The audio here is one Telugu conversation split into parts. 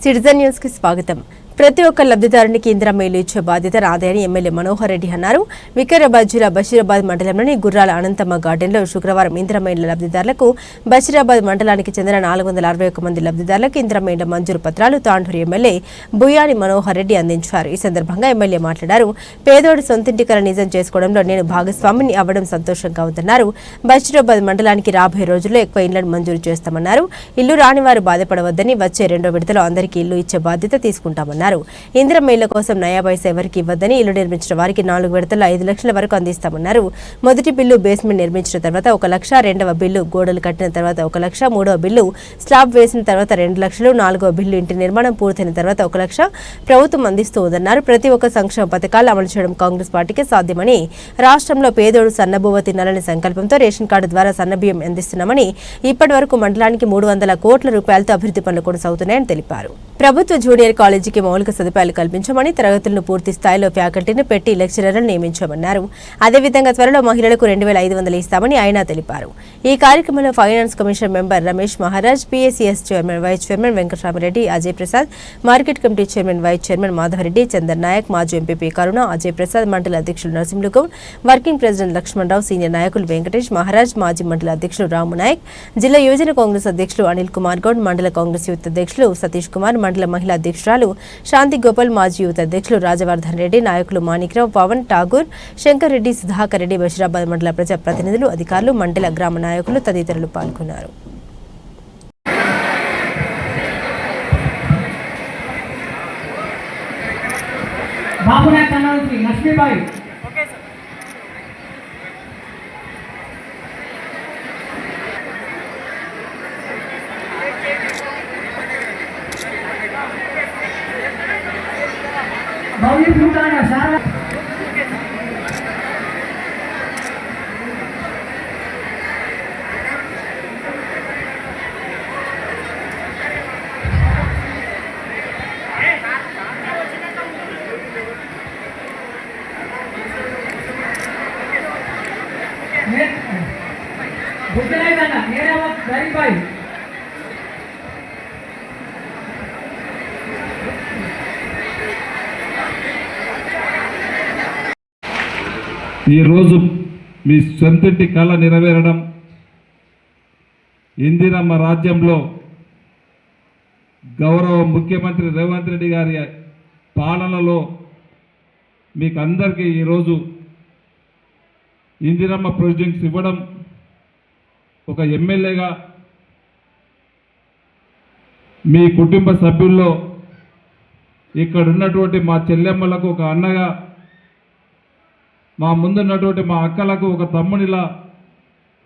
సిటిజన్ న్యూస్ కి స్వాగతం. ప్రతి ఒక్క లబ్ధిదారునికి ఇందిరమ్మ ఇల్లు ఇచ్చే బాధ్యత నాదే అని ఎమ్మెల్యే మనోహర్ రెడ్డి అన్నారు. వికారాబాద్ జిల్లా బషీరాబాద్ మండలంలోని గుర్రాల అనంతమ్మ గార్డెన్లో శుక్రవారం ఇందిరమ్మ ఇళ్ల లబ్ధిదారులకు బషీరాబాద్ మండలానికి చెందిన 461 మంది లబ్ధిదారులకు ఇందిరమ్మ ఇళ్ల మంజూరు పత్రాలు తాండూరు ఎమ్మెల్యే బుయ్యాని మనోహర్ రెడ్డి అందించారు. ఈ సందర్భంగా ఎమ్మెల్యే మాట్లాడారు. పేదోడి సొంతింటి కల నిజం చేసుకోవడంలో నేను భాగస్వామిని అవ్వడం సంతోషంగా ఉందన్నారు. బషీరాబాద్ మండలానికి రాబోయే రోజుల్లో ఎక్కువ ఇళ్లను మంజూరు చేస్తామన్నారు. ఇల్లు రాని వారు బాధపడవద్దని వచ్చే 2వ విడతలో అందరికీ ఇల్లు ఇచ్చే బాధ్యత తీసుకుంటామన్నారు. ఇందిరమ్మ ఇళ్ల కోసం నయా పైసా ఎవరికి ఇవ్వద్దని, ఇల్లు నిర్మించిన వారికి 4 విడతల్లో 5 లక్షల వరకు అందిస్తామన్నారు. మొదటి బిల్లు బేస్మెంట్ నిర్మించిన తర్వాత 1 లక్ష, 2వ బిల్లు గోడలు కట్టిన తర్వాత 1 లక్ష, 3వ బిల్లు స్లాబ్ వేసిన తర్వాత 2 లక్షలు, 4వ బిల్లు ఇంటి నిర్మాణం పూర్తయిన తర్వాత 1 లక్ష ప్రభుత్వం అందిస్తోందన్నారు. ప్రతి ఒక్క సంక్షేమ పథకాలు అమలు చేయడం కాంగ్రెస్ పార్టీకి సాధ్యమని, రాష్ట్రంలో పేదోడు సన్నబువ్వ తినాలనే సంకల్పంతో రేషన్ కార్డు ద్వారా సన్నబియ్యం అందిస్తున్నామని, ఇప్పటి వరకు మండలానికి 300 కోట్ల రూపాయలతో అభివృద్ధి పనులు కొనసాగుతున్నాయని తెలిపారు. ప్రభుత్వ జూనియర్ కాలేజీకి మౌలిక సదుపాయాలు కల్పించమని, తరగతులను పూర్తి స్థాయిలో ఫ్యాకల్టీని పెట్టి లెక్చరర్లను నియమించామన్నారు. అదేవిధంగా త్వరలో మహిళలకు 2500 ఇస్తామని ఆయన తెలిపారు. ఈ కార్యక్రమంలో finance commission member Ramesh Maharaj, PSCS chairman vice chairman Venkataramareddy, Ajay Prasad, market committee chairman vice chairman Madhavareddy, Chandar Nayak, మాజీ ఎంపీ కరుణ, అజయ్ ప్రసాద్, మండల అధ్యక్షులు Narasimhugoud, working president Lakshmanarao, senior నాయకులు వెంకటేష్ మహారాజ్, మాజీ మండల అధ్యక్షులు రాము నాయక్, జిల్లా యువజన కాంగ్రెస్ అధ్యక్షులు అనిల్ కుమార్ గౌడ్, మండల కాంగ్రెస్ యూత్ అధ్యక్షులు సతీష్ కుమార్, మండల మహిళా అధ్యక్షురాలు శాంతి గోపాల్, మాజీ యూత్ అధ్యక్షులు రాజవర్ధన్ రెడ్డి, నాయకులు మాణిక్రావు, పవన్, ఠాగూర్, శంకర్ రెడ్డి, సుధాకర్ రెడ్డి, బషీరాబాద్ మండల ప్రజా ప్రతినిధులు, అధికారులు, మండల గ్రామ నాయకులు తదితరులు పాల్గొన్నారు. ఈరోజు మీ సొంతింటి కళ నెరవేరడం, ఇందిరమ్మ రాజ్యంలో గౌరవ ముఖ్యమంత్రి రేవంత్ రెడ్డి గారి పాలనలో మీకు అందరికీ ఈరోజు ఇందిరమ్మ ప్రొవిజన్స్ ఇవ్వడం, ఒక ఎమ్మెల్యేగా మీ కుటుంబ సభ్యుల్లో ఇక్కడ ఉన్నటువంటి మా చెల్లెమ్మలకు ఒక అన్నగా, మా ముందున్నటువంటి మా అక్కలకు ఒక తమ్మునిలా,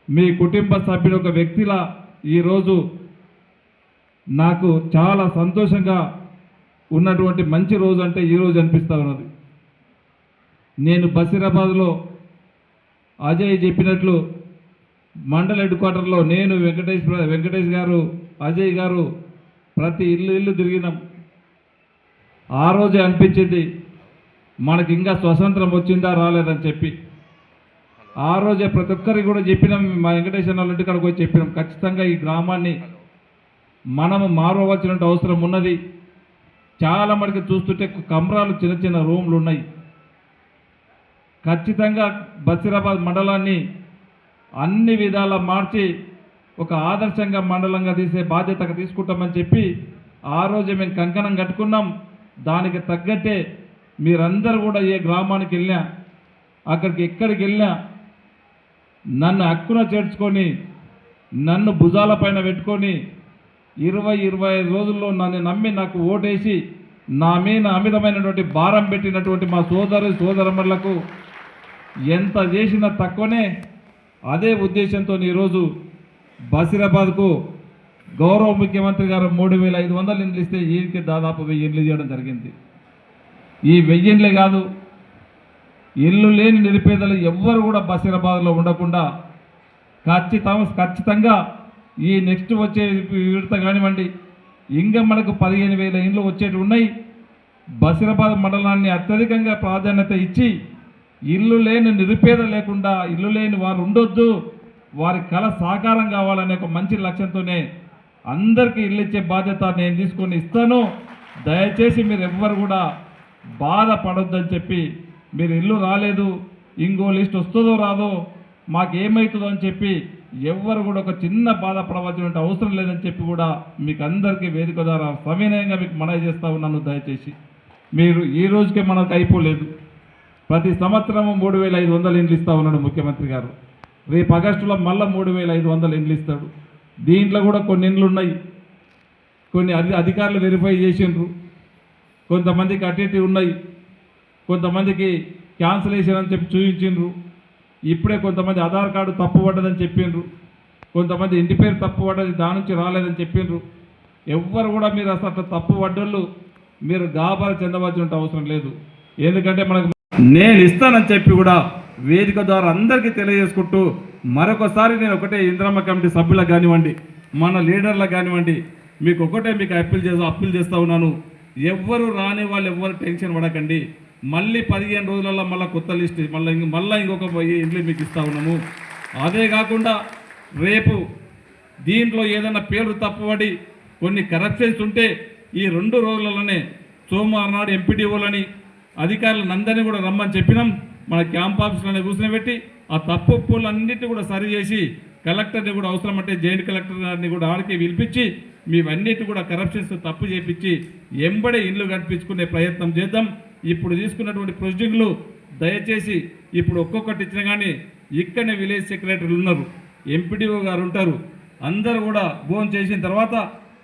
మీ కుటుంబ సభ్యులు ఒక వ్యక్తిలా ఈరోజు నాకు చాలా సంతోషంగా ఉన్నటువంటి మంచి రోజు అంటే ఈరోజు అనిపిస్తూ ఉన్నది. నేను బషీరాబాద్లో అజయ్ చెప్పినట్లు మండల హెడ్ క్వార్టర్లో నేను వెంకటేష్ గారు, అజయ్ గారు ప్రతి ఇల్లు తిరిగినాం. ఆ రోజే అనిపించింది మనకి ఇంకా స్వతంత్రం వచ్చిందా రాలేదని చెప్పి. ఆ రోజే ప్రతి ఒక్కరికి కూడా చెప్పినాం, మా వెంకటేశ్వర వాళ్ళ ఇంటికాడికి వచ్చి చెప్పినాం, ఖచ్చితంగా ఈ గ్రామాన్ని మనము మారవలసిన అవసరం ఉన్నది. చాలా మటుకు చూస్తుంటే కమరాలు, చిన్న చిన్న రూమ్లు ఉన్నాయి. ఖచ్చితంగా బషీరాబాద్ మండలాన్ని అన్ని విధాలా మార్చి ఒక ఆదర్శంగా మండలంగా తీసే బాధ్యత తీసుకుంటామని చెప్పి ఆ రోజే మేము కంకణం కట్టుకున్నాం. దానికి తగ్గట్టే మీరందరూ కూడా ఏ గ్రామానికి వెళ్ళినా, అక్కడికి ఎక్కడికి వెళ్ళినా నన్ను హక్కున చేర్చుకొని, నన్ను భుజాలపైన పెట్టుకొని 20-25 రోజుల్లో నన్ను నమ్మి నాకు ఓటేసి నా మీద అమితమైనటువంటి భారం పెట్టినటువంటి మా సోదరమ్మలకు ఎంత చేసినా తక్కువనే. అదే ఉద్దేశంతో ఈరోజు బషీరాబాద్కు గౌరవ ముఖ్యమంత్రి గారు 3500 ఇండ్లు ఇస్తే ఈయనకి దాదాపు 1000 ఇండ్లు చేయడం జరిగింది. ఈ 1000 ఇండ్లే కాదు, ఇల్లు లేని నిరుపేదలు ఎవ్వరు కూడా బషీరాబాద్లో ఉండకుండా ఖచ్చితంగా ఈ నెక్స్ట్ వచ్చే విడత కానివ్వండి, ఇంకా మనకు 15,000 ఇండ్లు వచ్చేటి ఉన్నాయి. బషీరాబాద్ మండలాన్ని అత్యధికంగా ప్రాధాన్యత ఇచ్చి ఇల్లు లేని నిరుపేద లేకుండా, ఇల్లు లేని వారు ఉండొద్దు, వారి కళ సాకారం కావాలనే ఒక మంచి లక్ష్యంతోనే అందరికీ ఇల్లు ఇచ్చే బాధ్యత నేను తీసుకొని ఇస్తాను. దయచేసి మీరు ఎవ్వరు కూడా బాధపడొద్దని చెప్పి, మీరు ఇల్లు రాలేదు, ఇంకో లిస్ట్ వస్తుందో రాదో మాకేమవుతుందో అని చెప్పి ఎవ్వరు కూడా ఒక చిన్న బాధపడవలసిన అవసరం లేదని చెప్పి కూడా మీకు అందరికీ వేదిక ద్వారా సవినయంగా మీకు మనవి చేస్తూ ఉన్నాను. దయచేసి మీరు ఈ రోజుకే మనకు అయిపోలేదు. ప్రతి సంవత్సరము 3,500 ఇండ్లు ఇస్తూ ఉన్నాడు ముఖ్యమంత్రి గారు. రేపు ఆగస్టులో మళ్ళీ 3,500 ఇండ్లు ఇస్తాడు. దీంట్లో కూడా కొన్ని ఇండ్లు ఉన్నాయి, కొన్ని అధికారులు వెరిఫై చేసిండ్రు, కొంతమందికి అటు ఇటు ఉన్నాయి, కొంతమందికి క్యాన్సిలేషన్ అని చెప్పి చూపించిండ్రు. ఇప్పుడే కొంతమంది ఆధార్ కార్డు తప్పు పడ్డదని చెప్పిండ్రు, కొంతమంది ఇంటి పేరు తప్పు పడ్డది దాని నుంచి రాలేదని చెప్పిండ్రు. ఎవ్వరు కూడా మీరు అసలు అట్లా తప్పు పడ్డోళ్ళు మీరు గాబరా చెందవలసిన అవసరం లేదు. ఎందుకంటే మనకు నేను ఇస్తానని చెప్పి కూడా వేదిక ద్వారా అందరికీ తెలియజేసుకుంటూ మరొకసారి నేను ఒకటే ఇందిరమ్మ కమిటీ సభ్యులకు కానివ్వండి, మన లీడర్లకు కానివ్వండి, మీకు అప్పీల్ చేస్తూ ఉన్నాను. ఎవ్వరు రాని వాళ్ళు ఎవ్వరు టెన్షన్ పడకండి. మళ్ళీ 15 రోజులలో మళ్ళీ కొత్త లిస్ట్ మళ్ళీ ఇంకొక ఇండ్లు మీకు ఇస్తూ ఉన్నాము. అదే కాకుండా రేపు దీంట్లో ఏదైనా పేర్లు తప్పుపడి కొన్ని కరప్షన్స్ ఉంటే ఈ 2 రోజులలోనే సోమవారం నాడు ఎంపీడీఓలని అధికారులను అందరినీ కూడా రమ్మని చెప్పినాం. మన క్యాంప్ ఆఫీసులోనే కూర్చోబెట్టి ఆ తప్పు ఒప్పులన్నింటినీ కూడా సరి చేసి కలెక్టర్ని కూడా అవసరమంటే జాయింట్ కలెక్టర్ గారిని కూడా ఆడికి పిలిపించి మేవన్నిటి కూడా కరప్షన్స్ తప్పు చేపించి ఎంబడే ఇండ్లు కట్టించుకునే ప్రయత్నం చేద్దాం. ఇప్పుడు తీసుకున్నటువంటి ప్రొసీడింగ్లు దయచేసి ఇప్పుడు ఒక్కొక్కటి ఇచ్చినా కానీ ఇక్కడనే విలేజ్ సెక్రటరీలు ఉన్నారు, ఎంపీడీఓ గారు ఉంటారు, అందరూ కూడా భోజనం చేసిన తర్వాత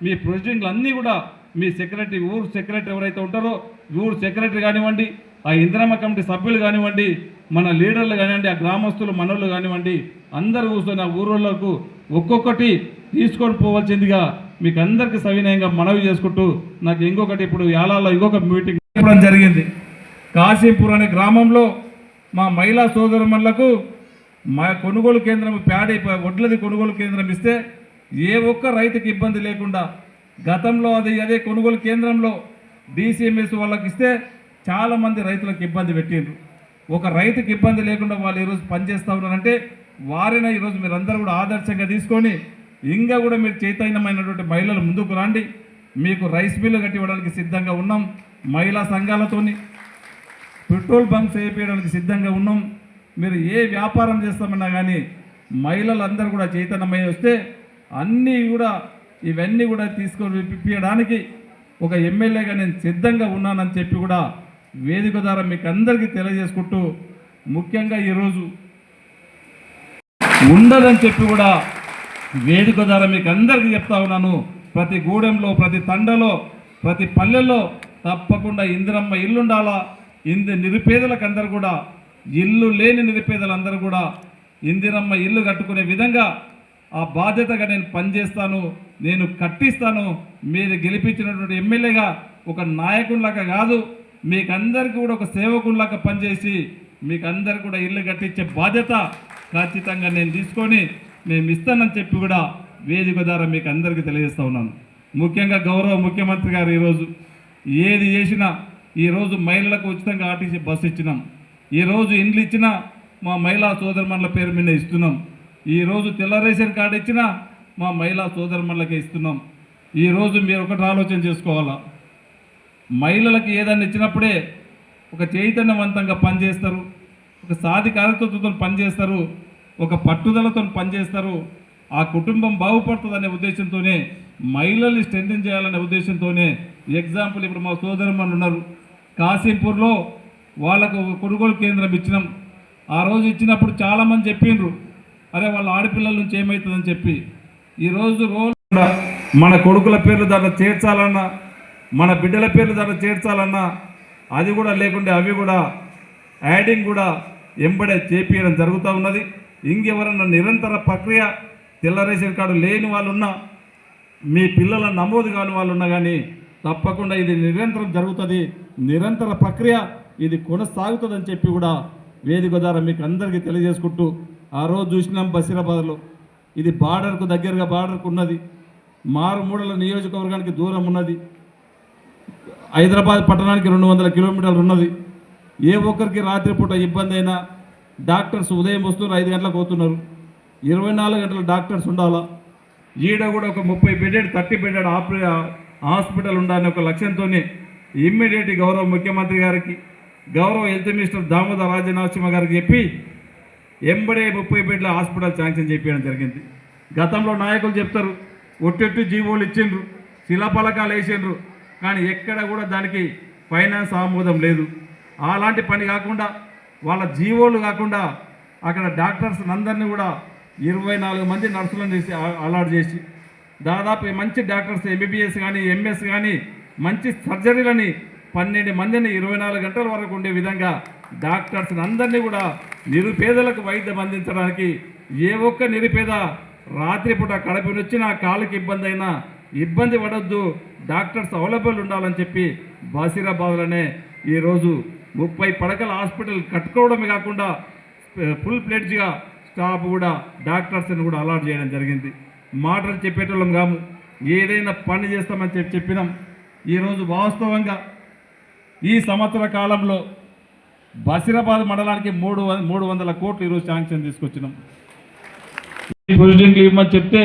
మీ ప్రొసీడింగ్లు అన్నీ కూడా మీ సెక్రటరీ ఊరు సెక్రటరీ ఎవరైతే ఉంటారో ఊరు సెక్రటరీ కానివ్వండి, ఆ ఇందిరమ్మ కమిటీ సభ్యులు కానివ్వండి, మన లీడర్లు కానివ్వండి, ఆ గ్రామస్తులు మనోళ్ళు కానివ్వండి, అందరూ కూర్చొని ఆ ఊరోళ్ళకు ఒక్కొక్కటి తీసుకొని పోవాల్సిందిగా మీకు అందరికీ సవినయంగా మనవి చేసుకుంటూ నాకు ఇంకొకటి ఇప్పుడు యాలాలో ఇంకొక మీటింగ్ చెప్పడం జరిగింది. కాశీపూర్ అనే గ్రామంలో మా మహిళా సోదరుమణులకు మా కొనుగోలు కేంద్రం వడ్లది కొనుగోలు కేంద్రం ఇస్తే ఏ ఒక్క రైతుకి ఇబ్బంది లేకుండా గతంలో అదే కొనుగోలు కేంద్రంలో డిసిఎంఎస్ వాళ్ళకి ఇస్తే చాలామంది రైతులకు ఇబ్బంది పెట్టిండ్రు. ఒక రైతుకి ఇబ్బంది లేకుండా వాళ్ళు ఈరోజు పనిచేస్తూ ఉన్నారంటే వారిని ఈరోజు మీరందరూ కూడా ఆదర్శంగా తీసుకొని ఇంకా కూడా మీరు చైతన్యమైనటువంటి మహిళలు ముందుకు రండి. మీకు రైస్ మిల్లు కట్టివ్వడానికి సిద్ధంగా ఉన్నాం, మహిళా సంఘాలతోని పెట్రోల్ బంక్స్ వేయడానికి సిద్ధంగా ఉన్నాం. మీరు ఏ వ్యాపారం చేస్తామన్నా కానీ మహిళలందరూ కూడా చైతన్యమై వస్తే అన్నీ కూడా ఇవన్నీ కూడా తీసుకొని విప్పించడానికి ఒక ఎమ్మెల్యేగా నేను సిద్ధంగా ఉన్నానని చెప్పి కూడా వేదిక ద్వారా మీకు అందరికీ తెలియజేసుకుంటూ ముఖ్యంగా ఈరోజు ఉండదని చెప్పి కూడా వేదిక ద్వారా మీకు అందరికీ చెప్తా ఉన్నాను. ప్రతి గూడెంలో, ప్రతి తండలో, ప్రతి పల్లెల్లో తప్పకుండా ఇందిరమ్మ ఇల్లు ఉండాలా. నిరుపేదలకు అందరూ కూడా ఇల్లు లేని నిరుపేదలందరూ కూడా ఇందిరమ్మ ఇల్లు కట్టుకునే విధంగా ఆ బాధ్యతగా నేను పనిచేస్తాను, నేను కట్టిస్తాను. మీరు గెలిపించినటువంటి ఎమ్మెల్యేగా ఒక నాయకునిలాగా కాదు, మీకందరికీ కూడా ఒక సేవకునిలాగా పనిచేసి మీకందరికీ కూడా ఇల్లు కట్టించే బాధ్యత ఖచ్చితంగా నేను తీసుకొని మేము ఇస్తానని చెప్పి కూడా వేదిక ద్వారా మీకు అందరికీ తెలియజేస్తూ ఉన్నాను. ముఖ్యంగా గౌరవ ముఖ్యమంత్రి గారు ఈరోజు ఏది చేసినా ఈరోజు మహిళలకు ఉచితంగా ఆర్టీసీ బస్సు ఇచ్చినాం, ఈరోజు ఇండ్లు ఇచ్చినా మా మహిళా సోదరుమణుల పేరు మీద ఇస్తున్నాం, ఈరోజు తెల్ల రేషన్ కార్డు ఇచ్చినా మా మహిళా సోదరుమణులకే ఇస్తున్నాం. ఈరోజు మీరు ఒకటి ఆలోచన చేసుకోవాలా, మహిళలకు ఏదైనా ఇచ్చినప్పుడే ఒక చైతన్యవంతంగా పనిచేస్తారు, ఒక సాధికారతతో పనిచేస్తారు, ఒక పట్టుదలతో పనిచేస్తారు. ఆ కుటుంబం బాగుపడుతుందనే ఉద్దేశంతోనే మహిళల్ని స్ట్రెంథెన్ చేయాలనే ఉద్దేశంతోనే ఎగ్జాంపుల్ ఇప్పుడు మా సోదరుమణులు ఉన్నారు, కాశీపూర్లో వాళ్ళకు కొనుగోలు కేంద్రం ఇచ్చినాం. ఆ రోజు ఇచ్చినప్పుడు చాలామంది చెప్పిండ్రు, అరే వాళ్ళ ఆడపిల్లల నుంచి ఏమవుతుందని చెప్పి. ఈరోజు మన కొడుకుల పేర్లు దాంట్లో చేర్చాలన్నా, మన బిడ్డల పేర్లు దాంట్లో చేర్చాలన్నా అది కూడా లేకుండా అవి కూడా యాడింగ్ కూడా ఎంబడే చేపించడం జరుగుతూ ఉన్నది. ఇంకెవరన్నా నిరంతర ప్రక్రియ తెల్ల రేషన్ కార్డు లేని వాళ్ళు ఉన్నా, మీ పిల్లల నమోదు కాని వాళ్ళు ఉన్నా కానీ తప్పకుండా ఇది నిరంతరం జరుగుతుంది, నిరంతర ప్రక్రియ ఇది కొనసాగుతుందని చెప్పి కూడా వేదిక ద్వారా మీకు అందరికీ తెలియజేసుకుంటూ, ఆ రోజు చూసినాం బషీరాబాద్లో, ఇది బార్డర్కు దగ్గరగా బార్డర్కు ఉన్నది, మారుమూడల నియోజకవర్గానికి దూరం ఉన్నది, హైదరాబాద్ పట్టణానికి 200 కిలోమీటర్లు ఉన్నది. ఏ ఒక్కరికి రాత్రిపూట ఇబ్బంది అయినా డాక్టర్స్ ఉదయం వస్తున్నారు, 5 గంటలకు పోతున్నారు, 24 గంటల డాక్టర్స్ ఉండాలా. ఈడ కూడా ఒక 30 బెడెడ్ 30 బెడెడ్ హాస్పిటల్ ఉండాలని ఒక లక్ష్యంతో ఇమ్మీడియట్ గౌరవ ముఖ్యమంత్రి గారికి, గౌరవ హెల్త్ మినిస్టర్ దామోదర్ రాజనరసింహ గారికి చెప్పి ఎంబడే 30 బెడ్ల హాస్పిటల్ శాంక్షన్ చేయడం జరిగింది. గతంలో నాయకులు చెప్తారు ఒట్టెట్టు జీవోలు ఇచ్చిండ్రు, శిలాఫలకాలు వేసిండ్రు, కానీ ఎక్కడ కూడా దానికి ఫైనాన్స్ ఆమోదం లేదు. అలాంటి పని కాకుండా వాళ్ళ జీవోలు కాకుండా అక్కడ డాక్టర్స్ అందరినీ కూడా 24 మంది నర్సులను చేసి అలాట్ చేసి దాదాపు మంచి డాక్టర్స్ ఎంబీబీఎస్ కానీ ఎంఎస్ కానీ మంచి సర్జరీలని 12 మందిని 24 గంటల వరకు ఉండే విధంగా డాక్టర్స్ అందరినీ కూడా నిరుపేదలకు వైద్యం అందించడానికి ఏ ఒక్క నిరుపేద రాత్రిపూట కడుపు నొచ్చినా కాలుకి ఇబ్బంది అయినా ఇబ్బంది పడొద్దు, డాక్టర్స్ అవైలబుల్ ఉండాలని చెప్పి బషీరాబాద్లోనే ఈరోజు 30 పడకల హాస్పిటల్ కట్టుకోవడమే కాకుండా ఫుల్ ప్లేడ్జ్గా స్టాఫ్ కూడా డాక్టర్స్ని కూడా అలాట్ చేయడం జరిగింది. మాటలు చెప్పేటోళ్ళం కాము, ఏదైనా పని చేస్తామని చెప్పినాం. ఈరోజు వాస్తవంగా ఈ సంవత్సర కాలంలో బషీరాబాద్ మండలానికి 300 కోట్లు ఈరోజు శాంక్షన్ తీసుకొచ్చినాం. ప్రొసీడింగ్లు ఇవ్వమని చెప్తే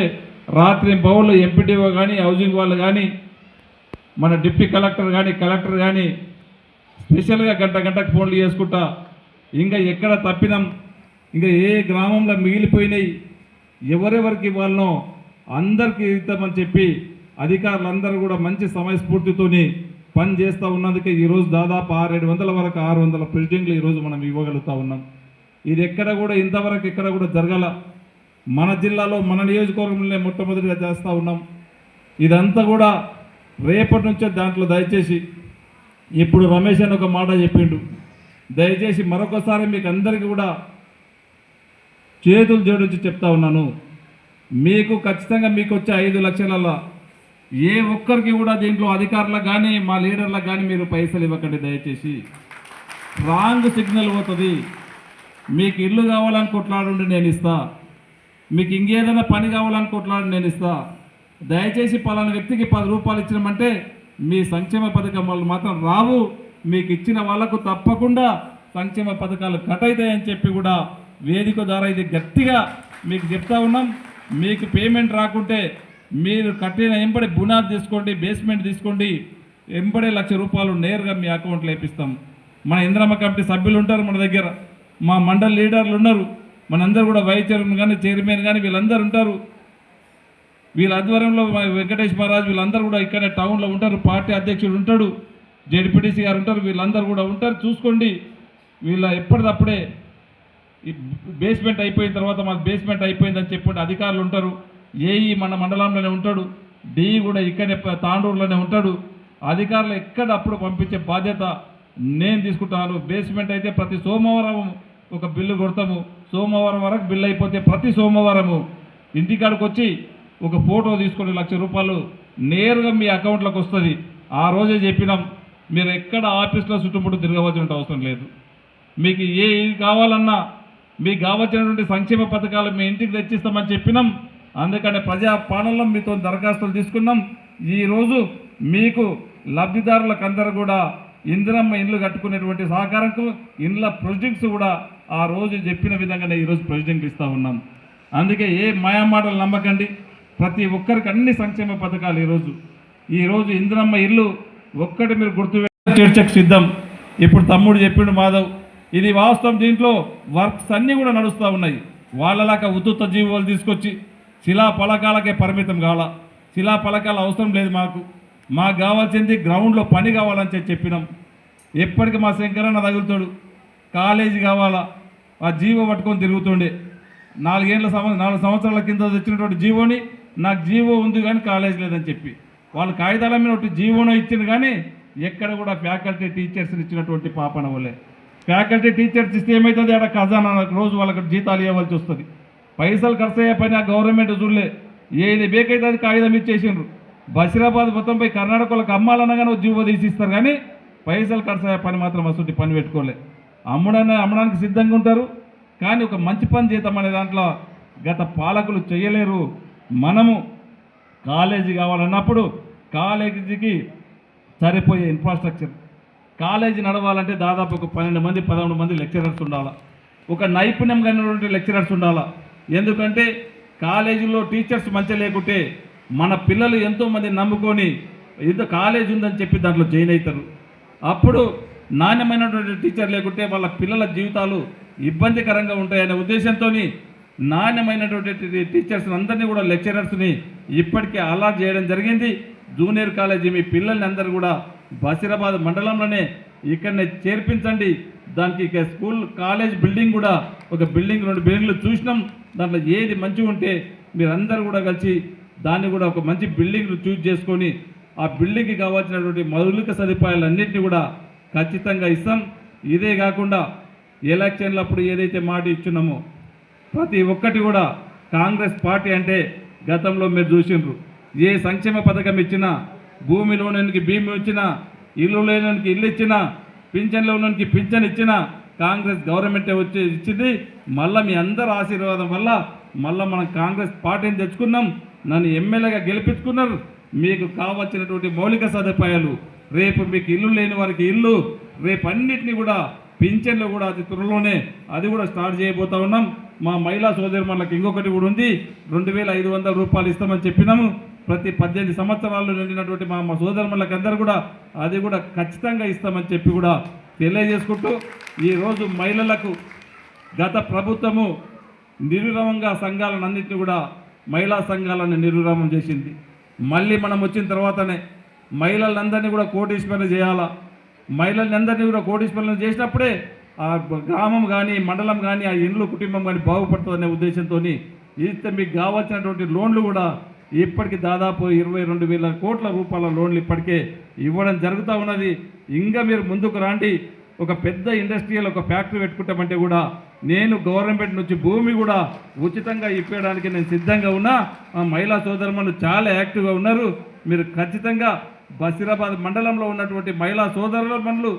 రాత్రి బౌళ్ళు ఎంపీటీఓ కానీ హౌసింగ్ వాళ్ళు కానీ మన డిప్యూటీ కలెక్టర్ కానీ స్పెషల్గా గంటకు ఫోన్లు చేసుకుంటా ఇంకా ఎక్కడ తప్పినాం, ఇంకా ఏ గ్రామంలో మిగిలిపోయినాయి, ఎవరెవరికి ఇవ్వాలనో అందరికీ ఇస్తామని చెప్పి అధికారులందరూ కూడా మంచి సమయస్ఫూర్తితోని పని చేస్తూ ఉన్నందుకే ఈరోజు దాదాపు 600-700 వరకు 600 ప్రెసిడెంట్లు ఈరోజు మనం ఇవ్వగలుగుతూ ఉన్నాం. ఇది ఎక్కడ కూడా ఇంతవరకు ఎక్కడ కూడా జరగాల. మన జిల్లాలో మన నియోజకవర్గంలో మొట్టమొదటిగా చేస్తూ ఉన్నాం. ఇదంతా కూడా రేపటి నుంచే దాంట్లో దయచేసి ఇప్పుడు రమేష్ అని ఒక మాట చెప్పిండు, దయచేసి మరొకసారి మీకు అందరికీ కూడా చేతులు జోడించి చెప్తా ఉన్నాను, మీకు ఖచ్చితంగా మీకు వచ్చే 5 లక్షలలో ఏ ఒక్కరికి కూడా దీంట్లో అధికారులకు కానీ మా లీడర్లకు కానీ మీరు పైసలు ఇవ్వకండి. దయచేసి రాంగ్ సిగ్నల్ పోతుంది. మీకు ఇల్లు కావాలని కొట్లాడుండి నేను ఇస్తా, మీకు ఇంకేదైనా పని కావాలని కొట్లాడి నేను ఇస్తా. దయచేసి పలానా వ్యక్తికి 10 రూపాయలు ఇచ్చినామంటే మీ సంక్షేమ పథకం వాళ్ళు మాత్రం రావు, మీకు ఇచ్చిన వాళ్లకు తప్పకుండా సంక్షేమ పథకాలు కట్ అవుతాయని చెప్పి కూడా వేదిక ద్వారా ఇది గట్టిగా మీకు చెప్తా ఉన్నాం. మీకు పేమెంట్ రాకుంటే మీరు కట్టిన ఎంబడి బునాది తీసుకోండి, బేస్మెంట్ తీసుకోండి, ఎంబడే 1 లక్ష రూపాయలు నేరుగా మీ అకౌంట్లో వేపిస్తాం. మన ఇంద్రమ్మ కమిటీ సభ్యులు ఉంటారు మన దగ్గర, మా మండల లీడర్లు ఉన్నారు, మనందరూ కూడా వైస్ చైర్మన్ కానీ చైర్మన్ కానీ వీళ్ళందరూ ఉంటారు. వీళ్ళ ఆధ్వర్యంలో వెంకటేష్ మహారాజ్ వీళ్ళందరూ కూడా ఇక్కడ టౌన్లో ఉంటారు, పార్టీ అధ్యక్షుడు ఉంటాడు, జెడ్పీటీసీ గారు ఉంటారు, వీళ్ళందరూ కూడా ఉంటారు. చూసుకోండి, వీళ్ళ ఎప్పటికప్పుడే ఈ బేస్మెంట్ అయిపోయిన తర్వాత మాకు బేస్మెంట్ అయిపోయిందని చెప్పండి అధికారులు ఉంటారు. ఏఈ మన మండలంలోనే ఉంటాడు, డిఈ కూడా ఇక్కడే తాండూరులోనే ఉంటాడు. అధికారులు ఎక్కడ అప్పుడు పంపించే బాధ్యత నేను తీసుకుంటాను. బేస్మెంట్ అయితే ప్రతి సోమవారం ఒక బిల్లు కొడతాము, సోమవారం వరకు బిల్లు అయిపోతే ప్రతి సోమవారము ఇంటికాడికి వచ్చి ఒక ఫోటో తీసుకొని 1 లక్ష రూపాయలు నేరుగా మీ అకౌంట్లోకి వస్తుంది. ఆ రోజే చెప్పినాం, మీరు ఎక్కడ ఆఫీస్లో చుట్టుముట్టు తిరగవలసిన అవసరం లేదు. మీకు ఏ కావాలన్నా మీకు కావాల్సినటువంటి సంక్షేమ పథకాలు మీ ఇంటికి తెచ్చిస్తామని చెప్పినాం. అందుకని ప్రజా పాలనలో మీతో దరఖాస్తులు తీసుకున్నాం. ఈరోజు మీకు లబ్ధిదారులకు అందరూ కూడా ఇందిరమ్మ ఇండ్లు కట్టుకునేటువంటి సహకారంకు ఇండ్ల ప్రొజెక్ట్స్ కూడా ఆ రోజు చెప్పిన విధంగానే ఈరోజు ప్రొజెక్ట్ ఇస్తూ ఉన్నాం. అందుకే ఏ మాయమాటలు నమ్మకండి, ప్రతి ఒక్కరికి అన్ని సంక్షేమ పథకాలు ఈరోజు ఇందిరమ్మ ఇల్లు ఒక్కటి మీరు గుర్తు చర్చకు సిద్ధం. ఇప్పుడు తమ్ముడు చెప్పిండు మాధవ్, ఇది వాస్తవం. దీంట్లో వర్క్స్ అన్నీ కూడా నడుస్తూ ఉన్నాయి. వాళ్ళలాగా ఉత్తుత్త జీవోలు తీసుకొచ్చి శిలా పలకాలకే పరిమితం కావాలా, శిలా పలకాలు అవసరం లేదు. మాకు కావాల్సింది గ్రౌండ్లో పని కావాలని చెప్పినాం. ఎప్పటికీ మా శంకరన్న తగులుతాడు, కాలేజీ కావాలా, ఆ జీవో పట్టుకొని తిరుగుతుండే. 4 సంవత్సరాల కింద వచ్చినటువంటి జీవోని నాకు జీవో ఉంది కానీ కాలేజ్ లేదని చెప్పి వాళ్ళు కాగితాల మీద ఒకటి జీవోనో ఇచ్చింది కానీ ఎక్కడ కూడా ఫ్యాకల్టీ టీచర్స్ని ఇచ్చినటువంటి పాపన వాళ్ళే. ఫ్యాకల్టీ టీచర్స్ ఇస్తే ఏమవుతుంది, అక్కడ ఖజానా రోజు వాళ్ళకి జీతాలు ఇవ్వాల్సి వస్తుంది. పైసలు ఖర్చు అయ్యే పని ఆ గవర్నమెంట్ చూడలే, ఏది బేకైతే అది కాగితం ఇచ్చేసిండ్రు. బషీరాబాద్ మొత్తంపై కర్ణాటక వాళ్ళకి అమ్మాలనగానే జీవో తీసిస్తారు కానీ పైసలు ఖర్చు అయ్యే పని మాత్రం అసలు పని పెట్టుకోలే. అమ్మడానికి సిద్ధంగా ఉంటారు కానీ ఒక మంచి పని చేద్దామనే దాంట్లో గత పాలకులు చేయలేరు. మనము కాలేజీ కావాలన్నప్పుడు కాలేజీకి సరిపోయే ఇన్ఫ్రాస్ట్రక్చర్, కాలేజీ నడవాలంటే దాదాపు ఒక 12 మంది 11 మంది లెక్చరర్స్ ఉండాలా, ఒక నైపుణ్యం కలిగినటువంటి లెక్చరర్స్ ఉండాలా. ఎందుకంటే కాలేజీలో టీచర్స్ మంచిగా లేకుంటే మన పిల్లలు ఎంతోమంది నమ్ముకొని ఏదో కాలేజ్ ఉందని చెప్పి దాంట్లో జాయిన్ అవుతారు. అప్పుడు నాణ్యమైనటువంటి టీచర్ లేకుంటే వాళ్ళ పిల్లల జీవితాలు ఇబ్బందికరంగా ఉంటాయనే ఉద్దేశంతో నాణ్యమైనటువంటి టీచర్స్ అందరినీ కూడా లెక్చరర్స్ని ఇప్పటికే అలాట్ చేయడం జరిగింది. జూనియర్ కాలేజీ మీ పిల్లల్ని అందరూ కూడా బషీరాబాద్ మండలంలోనే ఇక్కడనే చేర్పించండి. దానికి ఇక స్కూల్ కాలేజ్ బిల్డింగ్ కూడా ఒక బిల్డింగ్ 2 బిల్డింగ్లు చూసినాం. దాంట్లో ఏది మంచిగా ఉంటే మీరందరూ కూడా కలిసి దాన్ని కూడా ఒక మంచి బిల్డింగ్ను చూజ్ చేసుకొని ఆ బిల్డింగ్కి కావాల్సినటువంటి మౌలిక సదుపాయాలన్నింటినీ కూడా ఖచ్చితంగా ఇస్తాం. ఇదే కాకుండా ఎలక్షన్లప్పుడు ఏదైతే మాట ఇచ్చున్నామో ప్రతి ఒక్కటి కూడా కాంగ్రెస్ పార్టీ అంటే గతంలో మీరు చూసిండ్రు. ఏ సంక్షేమ పథకం ఇచ్చినా, భూమి లోనికి భూమి ఇచ్చినా, ఇల్లు లేనికి ఇల్లు ఇచ్చినా, పింఛన్లో ఉన్నకి పింఛన్ ఇచ్చినా కాంగ్రెస్ గవర్నమెంటే వచ్చి ఇచ్చింది. మళ్ళీ మీ అందరి ఆశీర్వాదం వల్ల మళ్ళీ మనం కాంగ్రెస్ పార్టీని తెచ్చుకున్నాం. నన్ను ఎమ్మెల్యేగా గెలిపించుకున్నారు. మీకు కావాల్సినటువంటి మౌలిక సదుపాయాలు, రేపు మీకు ఇల్లు లేని వారికి ఇల్లు, రేపు అన్నిటినీ కూడా పింఛన్లు కూడా అతి త్వరలోనే అది కూడా స్టార్ట్ చేయబోతా ఉన్నాం. మా మహిళా సోదరులకు ఇంకొకటి కూడా ఉంది. 2500 రూపాయలు ఇస్తామని చెప్పినాము. ప్రతి 18 సంవత్సరాలు నిండినటువంటి మా సోదరులకు అందరూ కూడా అది కూడా ఖచ్చితంగా ఇస్తామని చెప్పి కూడా తెలియజేసుకుంటూ, ఈరోజు మహిళలకు గత ప్రభుత్వము నిర్విరామంగా సంఘాలన్నింటినీ కూడా మహిళా సంఘాలను నిర్విరామం చేసింది. మళ్ళీ మనం వచ్చిన తర్వాతనే మహిళలందరినీ కూడా కోటీశ్వరులు చేయాలా. మహిళలందరినీ కూడా కోటీశ్వరులు చేసినప్పుడే ఆ గ్రామం కానీ మండలం కానీ ఆ ఇండ్లు కుటుంబం కానీ బాగుపడుతుందనే ఉద్దేశంతో ఇస్తే మీకు కావాల్సినటువంటి లోన్లు కూడా ఇప్పటికి దాదాపు 22,000 కోట్ల రూపాయల లోన్లు ఇప్పటికే ఇవ్వడం జరుగుతూ ఉన్నది. ఇంకా మీరు ముందుకు రాండి. ఒక పెద్ద ఇండస్ట్రియల్ ఒక ఫ్యాక్టరీ పెట్టుకుంటామంటే కూడా నేను గవర్నమెంట్ నుంచి భూమి కూడా ఉచితంగా ఇప్పేయడానికి నేను సిద్ధంగా ఉన్నా. ఆ మహిళా సోదరులు చాలా యాక్టివ్గా ఉన్నారు. మీరు ఖచ్చితంగా బషీరాబాద్ మండలంలో ఉన్నటువంటి మహిళా సోదరులు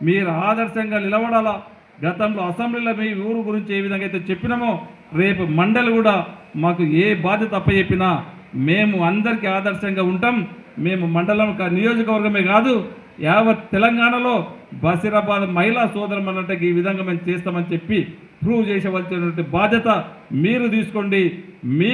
మీరు ఆదర్శంగా నిలబడాలా. గతంలో అసెంబ్లీలో మీ ఊరు గురించి ఏ విధంగా అయితే చెప్పినామో రేపు మండలి కూడా మాకు ఏ బాధ్యత అప్పచెప్పినా మేము అందరికీ ఆదర్శంగా ఉంటాం. మేము మండలం నియోజకవర్గమే కాదు యావత్ తెలంగాణలో బషీరాబాద్ మహిళా సోదరులంటే ఈ విధంగా మేము చేస్తామని చెప్పి ప్రూవ్ చేసేవలసినటువంటి బాధ్యత మీరు తీసుకోండి. మీ